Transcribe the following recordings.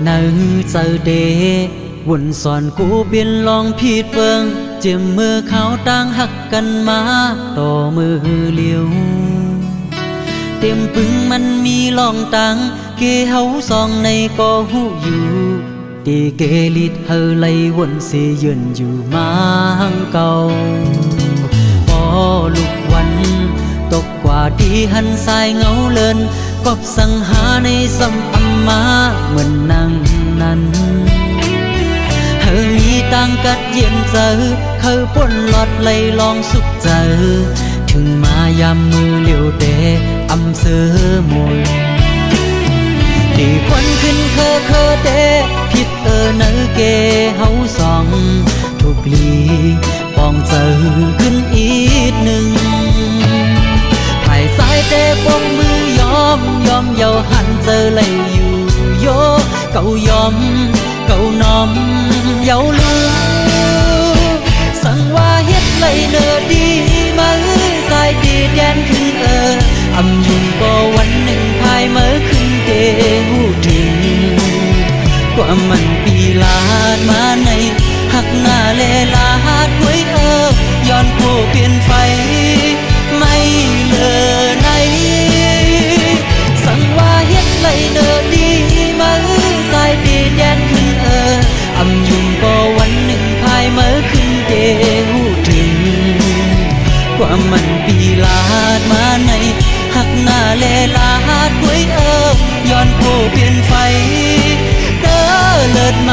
nữ giờ để quần soàn cũ biên lòngผิดเบิงเจียมมือเขาตั้งหักกันมาต่อมือเลียวเต็มปึงมันมีลองตังเกเฮาซองในก็หูอยู่ตีเกลิดเฮอไลวนเสียยืนอยู่มาหังเก่าพอลุกวันตกกว่าดีหันสายเงาเลินกอบสังหาในสัมอัมมาเหมือนนางนั้นเฮอมีตังกัดเย็นเจอเขาป่นหลอดไหลลองสุขเจอถึงมายามมือเลี้ยวเตะอำเสือมวยดีควันขึ้นเคอเตะผิดเนอเกเฮาสองถูกลีปองเจอขึ้นอีกหนึ่งถ่ายสายเตะปองมือยอมเยาหันเจอไหลอยู่โยเก่ายอมเก่าน้อมเยาลูสั่งว่าเฮ็ดไหลเนอดีมาสายดีแดนขึ้นอำยุงก็วันหนึ่งภายเมื่อขึ้นเกหูถึงกว่ามันปีลาดมาในหักหน้าเลลาดไว้ย้อนโผเปลี่ยนไฟไม่เลอไหนสั่งว่าเฮ็ดไหลเนอดีมาสายดีแดนขึ้นอำยุงก็วันหนึ่งภายเมื่อขึ้นเกหูถึงกว่ามันปีลาดมาในหักหน้าเลลาดไว้ย้อนโผเปลี่ยนไฟเด้อเลิศไหม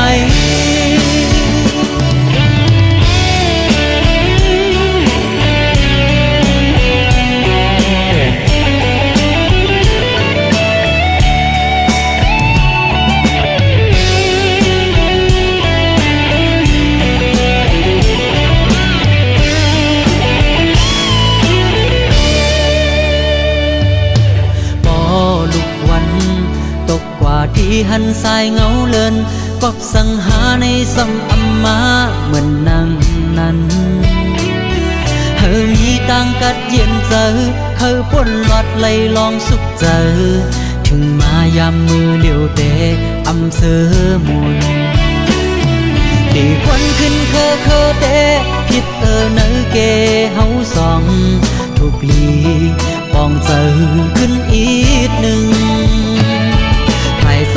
ที่หันสายเงาเลินกอบสังหาในสัมอัมมาเหมือนนางนั้นเฮอมีตังกัดเย็นเจอเขาป่นหลอดไหลลองสุขเจอถึงมายามมือเลี้ยวเตะอำเสือมุนตีควันขึ้นเคอเตะผิดเนอเกเฮาสองถูกลีปองเจอขึ้นอีกหนึ่ง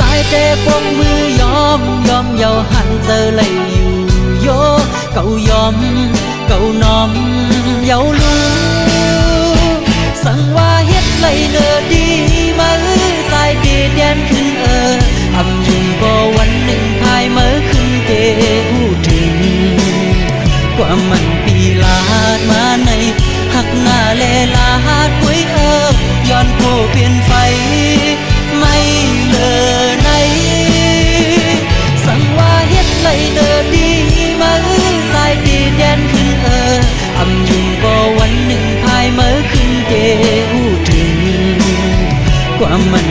สายเตะปองมือยอมเยาหันเจอไหลอยู่โยเก่ายอมเก่าน้อมเยาลูสั่งว่าเฮ็ดไหลเนอดีมาสายดีแดนขึ้นอำยุงก็วันหนึ่งภายเมื่อขึ้นเกหูถึงกว่ามันปีลาดมาในหักหน้าเลลาดไว้ย้อนโผเปลี่ยนไฟไม่เลอไหนสั่งว่าเฮ็ดไหลเนอดีมาสายดีแดนขึ้นอำยุงก็วันหนึ่งภายเมื่อขึ้นเกหูถึงกว่ามัน